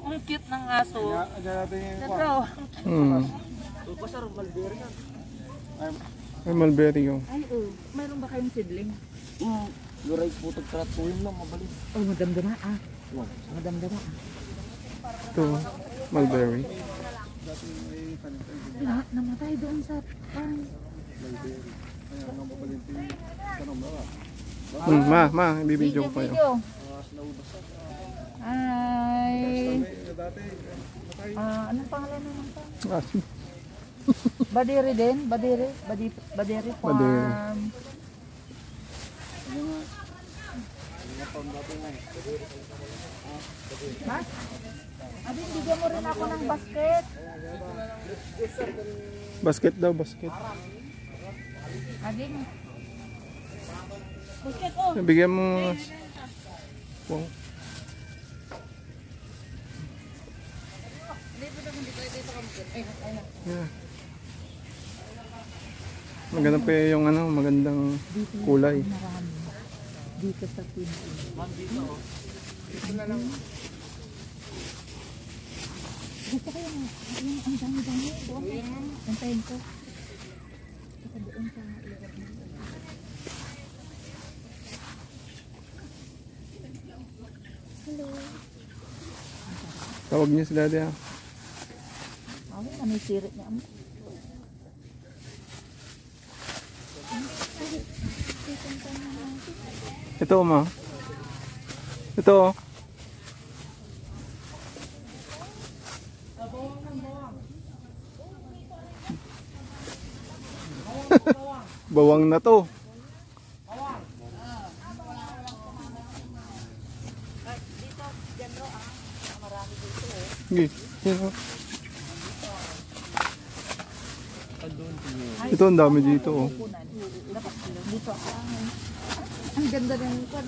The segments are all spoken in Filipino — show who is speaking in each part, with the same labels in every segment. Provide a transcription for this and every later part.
Speaker 1: Ang cute ng aso.
Speaker 2: Nagaw.
Speaker 1: Pasar, mulberry yan.
Speaker 2: Ay, mulberry yun.
Speaker 1: Ay, mayroon ba kayong seedling? Luray po, tagtratuhin lang, mabalik. Madamdama ah. Madamdama ah.
Speaker 2: Ito, mulberry.
Speaker 1: Lahat namatay doon sa farm.
Speaker 2: Ma, ibibidyo ko kayo.
Speaker 1: Ay. Anong pangalan naman pa?
Speaker 2: Asin.
Speaker 1: Badiri din? Badiri farm. Ha? Ading, bigyan mo rin ako ng basket.
Speaker 2: Basket daw, basket.
Speaker 1: Ading. Basket
Speaker 2: Bigyan mo. Wow. Yeah. Maganda pa yung magandang kulay.
Speaker 1: Dito sa pinto. Ito na lang. Gusto ko yung ang dami-dami. Doon ka. Antayin ko. Saka doon ka. Hello.
Speaker 2: Tawag niyo si Daddy
Speaker 1: Ay, ano yung sirit niya?
Speaker 2: Ito ma. Ito. Bawang na to.
Speaker 1: Dito, dyan ro marami dito
Speaker 2: Ito ang dami dito
Speaker 1: Dito ang ganda ng kwan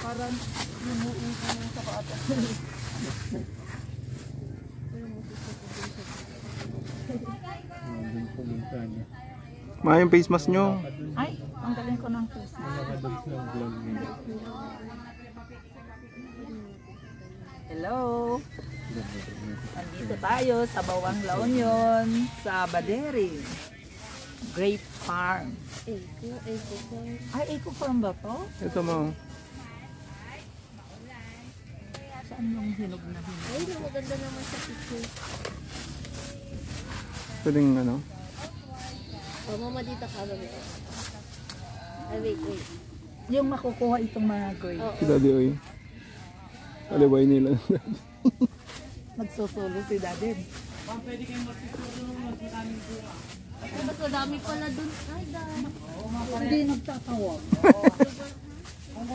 Speaker 1: parang lumuin ka sa paata.
Speaker 2: Ma, yung face mask nyo.
Speaker 1: Ay, ang galing ko ng face mask. Hello. Andito tayo sa Bawang La Union, sa Badiri Grape Farm. Ay, Eco Farm ba to?
Speaker 2: Ito ma.
Speaker 1: Saan yung hinog na hinog?
Speaker 3: Ay, maganda naman sa picture.
Speaker 2: Pwedeng
Speaker 3: Mama, dito ka ba? Ay, wait.
Speaker 1: Yung makukuha itong mga grapes.
Speaker 2: Si Daddy oy. Alibay nila.
Speaker 1: Magsusulo si Daddy.
Speaker 3: Ay, mas madami pala dun. Ay, dami.
Speaker 1: Hindi nagtatawag.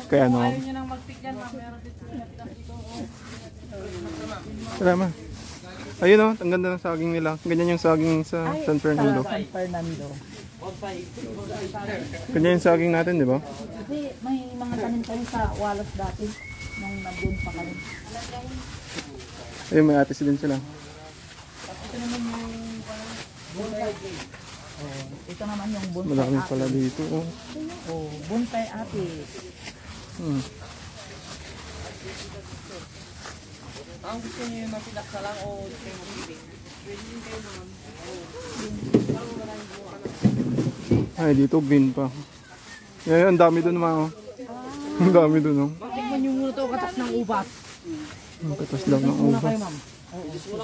Speaker 2: Kaya Salamat. Ayun ang ganda ng saging nila. Ganyan yung saging sa San Fernando.
Speaker 1: San Fernando.
Speaker 2: Ganyan yung saging natin, di ba?
Speaker 1: Kasi may mga tanim tayo sa Walas dati. Nung nandun pa kami.
Speaker 2: Ayun, may atis din sila.
Speaker 1: Ito naman yung buntay. Ito naman yung buntay.
Speaker 2: Malaki pala dito.
Speaker 1: Buntay ate. Ang gusto niyo yung mapilaksa lang o kayo mapili? Pwede din kayo naman.
Speaker 2: Ay, dito green pa. Ngayon, ang dami doon mga. Ang dami doon.
Speaker 1: Tingnan niyo muna ito, katas ng ubas.
Speaker 2: Ang katas lang ng ubas.
Speaker 1: Muna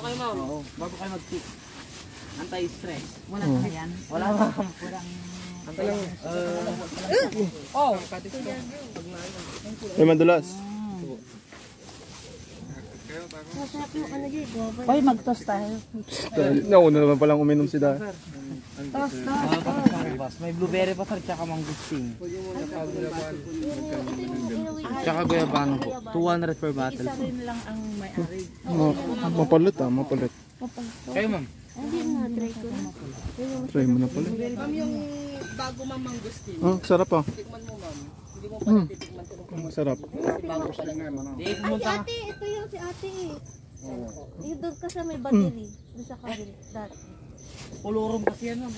Speaker 1: kayo ma'am. Bago kayo mag-pick. Anti-stress. Wala ka yan? Wala ma'am.
Speaker 2: Ay, madulas.
Speaker 3: Masarap yung ano dito.
Speaker 1: Hoy, mag-toast tayo.
Speaker 2: Nauna naman palang uminom si Daddy.
Speaker 1: Toast.
Speaker 4: May blueberry pa sir, tsaka mangustin.
Speaker 3: Tsaka
Speaker 4: Tsaka guyabano po. 200 per bottle.
Speaker 1: Isa rin lang ang may-ari.
Speaker 2: Mapalit mapalit.
Speaker 4: Kayo ma'am?
Speaker 3: hindi nga, try ko na.
Speaker 2: Try mo na pala.
Speaker 5: Ma'am, yung bago mamangustin.
Speaker 2: Sarap
Speaker 5: Tikman mo, ma'am. Hindi mo pa natitikman ito.
Speaker 2: Sarap.
Speaker 5: Bago pa lang naman.
Speaker 4: Di,
Speaker 3: Ay, si ate, ito yung si ate eh. Yung doon ka sa may Badiri. Doon sa kabila. Dati.
Speaker 4: Pulurum kasi yan ma'am.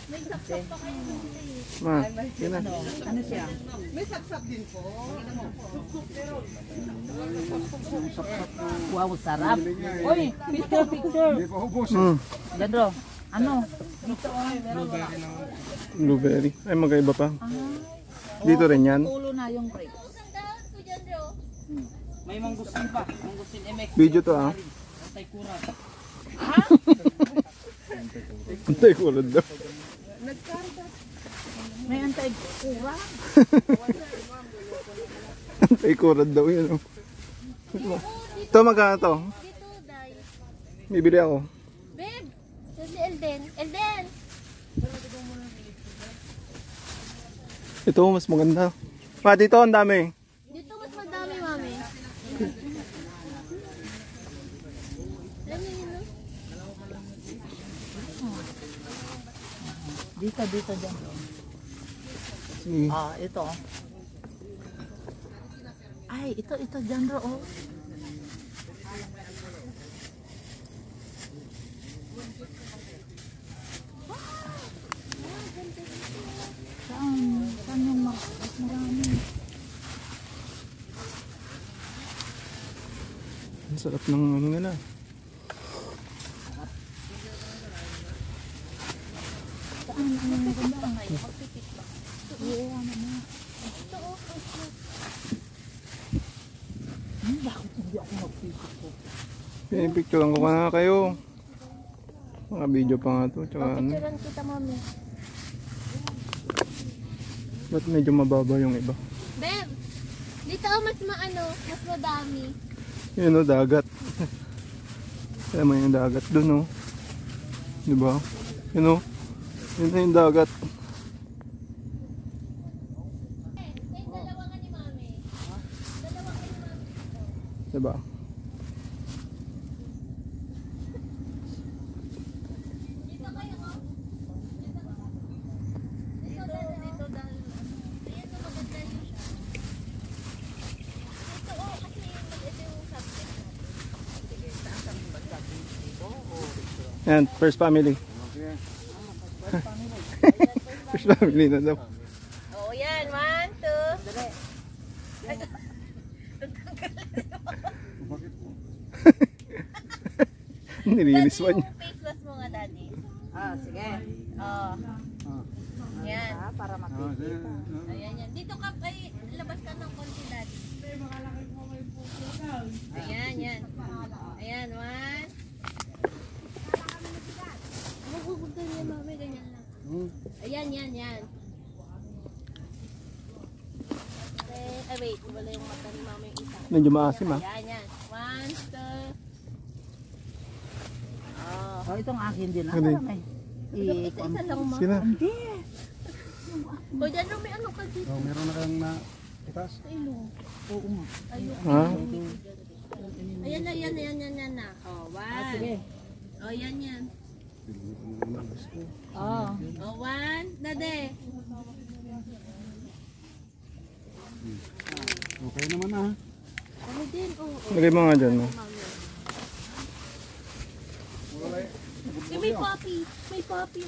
Speaker 3: May saksak pa kayo dito eh.
Speaker 2: Ma, yun na.
Speaker 1: Ano siya?
Speaker 5: May sapsap din po.
Speaker 1: Wow, sarap. Uy, picture, picture.
Speaker 2: Mm,
Speaker 1: Jandro, ano? Dito, meron wala.
Speaker 2: blueberry. Ay, magkaiba pa. Dito rin yan.
Speaker 1: Tulo na yung grapes.
Speaker 3: Ang dahon ko dyan, bro.
Speaker 4: May mangustin pa. Mangustin MX.
Speaker 2: Video to ah.
Speaker 4: Antay kurat.
Speaker 2: Antay kulad daw.
Speaker 1: May antay-kura.
Speaker 2: Antay kulad daw yun. Oh. Ito magkano to?
Speaker 3: Dito, Day.
Speaker 2: Bibili ako.
Speaker 3: Babe! Yan si Elden. Elden!
Speaker 2: Ito mas maganda. Pa, dito ang dami.
Speaker 3: Dito mas madami, mami. Alam niyo yun, no?
Speaker 1: Dito, Jandro.
Speaker 2: Sige.
Speaker 1: Ah, ito. Ay, ito, Jandro, oh. Saan yung mas marami?
Speaker 2: Ang sarap ng ano nila.
Speaker 1: Saan? Ano yung maganda ngayon? Magpipit ba? Oo, ano na.
Speaker 3: Ito, oh.
Speaker 1: Bakit hindi ako magpipit ko?
Speaker 2: Pinipicturean ko na kayo. Mga video pa nga to. Tsaka ano.
Speaker 3: Picturean kita, mami.
Speaker 2: Ba't medyo mababa yung iba?
Speaker 3: Babe! Dito, oh, mas mas madami.
Speaker 2: Yun o, dagat. Kaya mo yung dagat dun o. Diba? Yun o. Yun na yung dagat.
Speaker 3: May dalawa ka ni mami. Dalawa ka ni mami.
Speaker 2: Diba?
Speaker 3: Dito kayo, oh. Dito dahil. Ayan, oh, maganda yun siya. Dito, oh, kasi ito yung subject.
Speaker 2: Yan, first family. First family na daw.
Speaker 3: Oh, yan. 1, 2.
Speaker 2: Nililis one.
Speaker 3: Face mask mo nga, daddy.
Speaker 1: Ah, sige.
Speaker 3: Oh. Yan.
Speaker 1: Ah, para makikita.
Speaker 3: Ayan, yan. Dito ka, ay, labas ka ng konti, daddy. Ayan, yan. Ayan, 1. Huwag ganyan, mami. Ganyan lang. Ayan, yan. Ay, wait. Wala yung mata ni mama yung isa.
Speaker 2: Medyo maasim ha.
Speaker 3: Yan. 1, 2. Oh.
Speaker 1: Oh, itong akin din. Ah,
Speaker 2: Ano yun?
Speaker 1: marami.
Speaker 3: Isa lang, ma.
Speaker 2: Sina?
Speaker 1: Hindi.
Speaker 3: O, dyan, may ano ka dito.
Speaker 5: Meron na kang na itas.
Speaker 3: Sa ilong.
Speaker 1: Oo nga.
Speaker 3: Ayun.
Speaker 2: Ha?
Speaker 3: Ayan na. Oh, 1.
Speaker 1: Ah, sige.
Speaker 3: Oh, yan.
Speaker 1: Oh.
Speaker 3: Oh, 1. Dade.
Speaker 5: Okay naman ah.
Speaker 3: Ano din? Oh,
Speaker 2: Lagay mo nga dyan. No?
Speaker 3: mami. Eh, may puppy. May puppy.